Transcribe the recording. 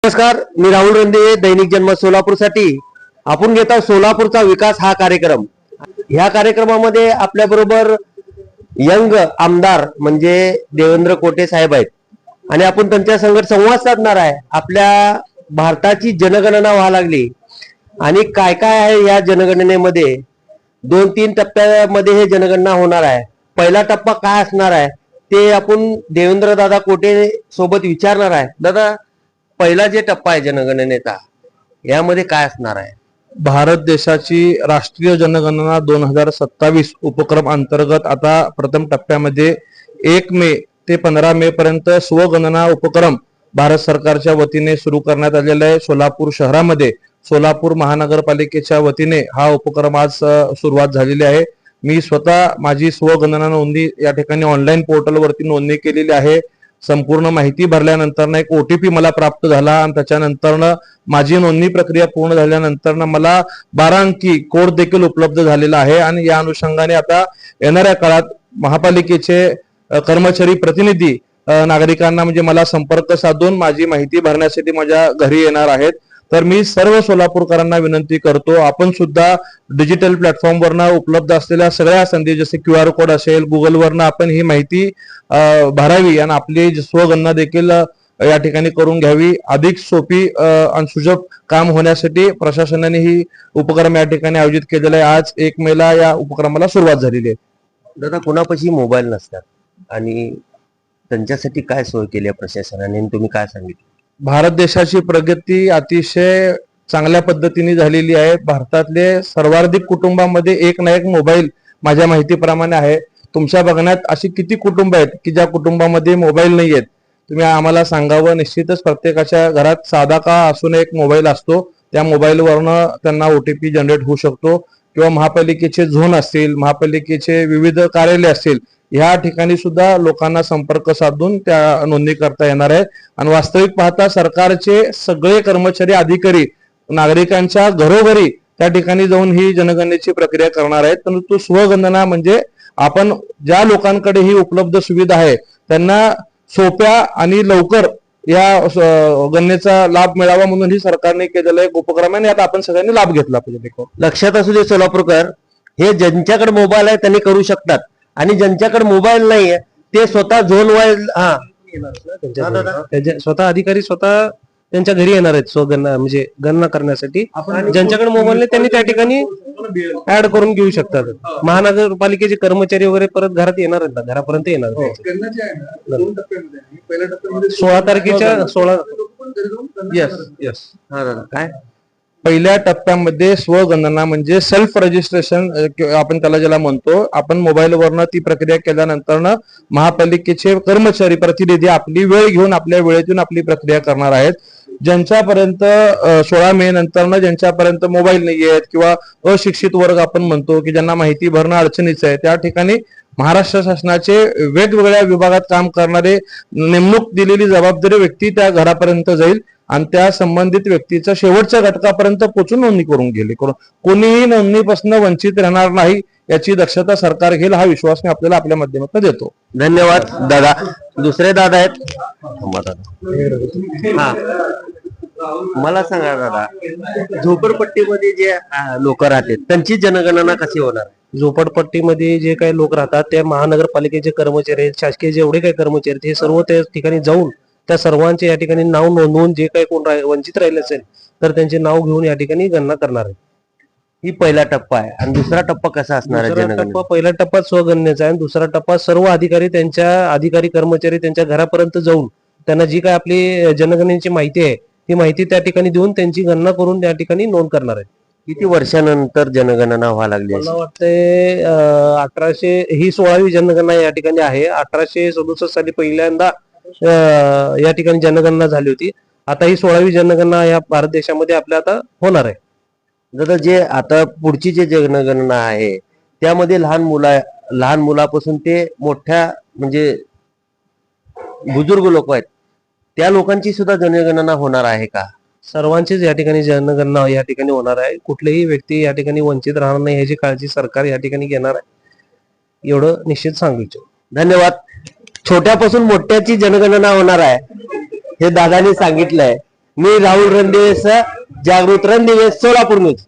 नमस्कार, मी राहुल रंदे, दैनिक जन्म सोलापूरसाठी आपण घेत आहोत सोलापूरचा विकास हा कार्यक्रम। ह्या कार्यक्रमामध्ये आपल्या बरोबर यंग आमदार म्हणजे देवेंद्र कोटे साहेब आहेत आणि आपण त्यांच्या संगत संवाद साधणार आहे। आपल्या भारताची जनगणना व्हायला लागली आणि काय काय आहे या जनगणनेमध्ये 2-3 टप्प्यामध्ये हे जनगणना होणार आहे। पहिला टप्पा काय असणार आहे ते आपण देवेंद्र दादा कोटे सोबत विचारणार आहे। दादा, पहिला जे टप्पा आहे जनगणनेचा यामध्ये काय असणार आहे? भारत देशाची राष्ट्रीय जनगणना 2027 उपक्रम अंतर्गत आता प्रथम टप्प्यामध्ये 1 मे ते 15 मे पर्यंत स्वगणना उपक्रम भारत सरकारच्या वतीने सुरू करण्यात आलेला आहे। सोलापूर शहरामध्ये सोलापूर महानगरपालिकेच्या वतीने हा उपक्रम आज सुरुवात झालेली आहे। मी स्वतः माझी स्वगणना नोंदणी या ठिकाणी ऑनलाईन पोर्टलवरती नोंदणी केलेली आहे। संपूर्ण माहिती भरल्यानंतर एक OTP मला प्राप्त झाला आणि त्याच्यानंतर माझी नोंदणी प्रक्रिया पूर्ण झाल्यानंतर मला 12 अंकी कोड देखील उपलब्ध झालेला आहे आणि या अनुषंगाने आता येणाऱ्या काळात महापालिकेचे कर्मचारी प्रतिनिधी नागरिकांना म्हणजे मला संपर्क साधून माझी माहिती भरण्यासाठी माझ्या घरी येणार आहेत। तर मी सर्व सोलापूरकरांना विनंती करतो, आपण सुद्धा डिजिटल प्लॅटफॉर्मवरनं उपलब्ध असलेल्या सगळ्या संधी जसे QR कोड असेल, गुगलवरनं आपण ही माहिती भरावी आणि आपली स्वगणना देखील या ठिकाणी करून घ्यावी। अधिक सोपी आणि सुलभ काम होण्यासाठी प्रशासनाने ही उपक्रम या ठिकाणी आयोजित केलेला आहे। आज 1 मेला या उपक्रमाला सुरुवात झालेली आहे। दादा, कोणापाशी मोबाईल नसतात आणि त्यांच्यासाठी काय सोय केली आहे प्रशासनाने आणि तुम्ही काय सांगितलं? भारत देशाची प्रगती अतिशय चांगल्या पद्धतीने झालेली आहे। भारतातले सर्वाधिक कुटुंबामध्ये एक ना एक मोबाईल माझ्या माहितीप्रमाणे आहे। तुमच्या बघण्यात अशी किती कुटुंब आहेत की ज्या कुटुंबामध्ये मोबाईल नाही आहेत? तुम्ही आम्हाला सांगावं। निश्चितच प्रत्येकाच्या घरात साधा का असून एक मोबाईल असतो, त्या मोबाईलवरनं त्यांना OTP जनरेट होऊ शकतो किंवा महापालिकेचे झोन असतील, महापालिकेचे विविध कार्यालय असतील, ह्या ठिकाणी सुद्धा लोकांना संपर्क साधून त्या नोंदणी करता येणार आहे। आणि वास्तविक पाहता सरकारचे सगळे कर्मचारी अधिकारी नागरिकांच्या घरोघरी त्या ठिकाणी जाऊन ही जनगणनेची प्रक्रिया करणार आहेत। परंतु स्वगणना म्हणजे आपण ज्या लोकांकडे ही उपलब्ध सुविधा आहे त्यांना सोप्या आणि लवकर या गणनेचा लाभ मिळावा म्हणून ही सरकारने केलेला एक उपक्रम आहे आणि आता आपण सगळ्यांनी लाभ घेतला पाहिजे। लक्षात असू दे सोलापूरकर, हे ज्यांच्याकडे मोबाईल आहे त्यांनी करू शकतात आणि ज्यांच्याकडे मोबाईल नाहीये ते स्वतः झोन वाईज स्वतः अधिकारी स्वतः त्यांच्या घरी येणार आहेत स्वगणना म्हणजे गणना करण्यासाठी। ज्यांच्याकडे मोबाईल नाही त्यांनी त्या ठिकाणी ऍड करून घेऊ शकतात। महानगरपालिकेचे कर्मचारी वगैरे परत घरात येणार आहेत, घरापर्यंत येणार 16 तारखेच्या 16 यस काय पहिल्या टप्प्यामध्ये स्वगणना म्हणजे सेल्फ रजिस्ट्रेशन आपण त्याला ज्याला म्हणतो, आपण मोबाईलवरनं ती प्रक्रिया केल्यानंतर महापालिकेचे कर्मचारी प्रतिनिधी आपली वेळ घेऊन आपल्या वेळेतून आपली प्रक्रिया करणार आहेत। ज्यांच्यापर्यंत 16 मे नंतर ज्यांच्यापर्यंत मोबाईल नाही आहेत किंवा अशिक्षित वर्ग आपण म्हणतो की ज्यांना माहिती भरणं अडचणीचं आहे, त्या ठिकाणी महाराष्ट्र शासनाचे वेगवेगळ्या विभागात काम करणारे नेमणूक दिलेली जबाबदारी व्यक्ती त्या घरापर्यंत जाईल आणि त्या संबंधित व्यक्तीच्या शेवटच्या घटकापर्यंत पोहोचून नोंदणी करून गेली। कोणीही नोंदणीपासून वंचित राहणार नाही याची दक्षता सरकार घेईल, हा विश्वास मी आपल्याला आपल्या माध्यमातून देतो। धन्यवाद दादा। दुसरे दादा आहेत, हा मला सांगा दादा, झोपडपट्टीमध्ये जे लोक राहतात त्यांची जनगणना कशी होणार? झोपडपट्टीमध्ये जे काही लोक राहतात त्या महानगरपालिकेचे कर्मचारी, शासकीय जेवढे काही कर्मचारी आहेत, हे सर्व त्या ठिकाणी जाऊन त्या सर्वांचे या ठिकाणी नाव नोंदवून जे काही कोण वंचित राहिले असेल तर त्यांचे नाव घेऊन या ठिकाणी गणना करणार आहे। ही पहिला टप्पा आहे आणि दुसरा टप्पा कसा असणार आहे? पहिला टप्पा स्वगणनेचा आहे, दुसरा टप्पा सर्व अधिकारी त्यांच्या अधिकारी कर्मचारी त्यांच्या घरापर्यंत जाऊन त्यांना जी काय आपली जनगणनेची माहिती आहे ती माहिती त्या ठिकाणी देऊन त्यांची गणना करून त्या ठिकाणी नोंद करणार आहे। किती वर्षानंतर जनगणना व्हायला लागली? मला वाटतंय 1800 ही 16वी जनगणना या ठिकाणी आहे। 1867 साली पहिल्यांदा या ठिकाणी जनगणना झाली होती। आता ही 16वी जनगणना या भारत देशामध्ये आपल्या आता होणार आहे। दादा, जे आता पुढची जे जनगणना आहे त्यामध्ये लहान मुलापासून ते मोठ्या म्हणजे बुजुर्ग लोक आहेत त्या लोकांची सुद्धा जनगणना होणार आहे का? सर्वांचीच या ठिकाणी जनगणना या ठिकाणी होणार आहे। कुठलीही व्यक्ती या ठिकाणी वंचित राहणार नाही याची काळजी सरकार या ठिकाणी घेणार आहे, एवढं निश्चित सांगू इच्छितो। धन्यवाद। छोट्यापासून मोठ्याची जनगणना होणार आहे हे दादांनी सांगितलंय। मी राहुल रणदिवे, जागृत रणदिवे, सोलापूर न्यूज.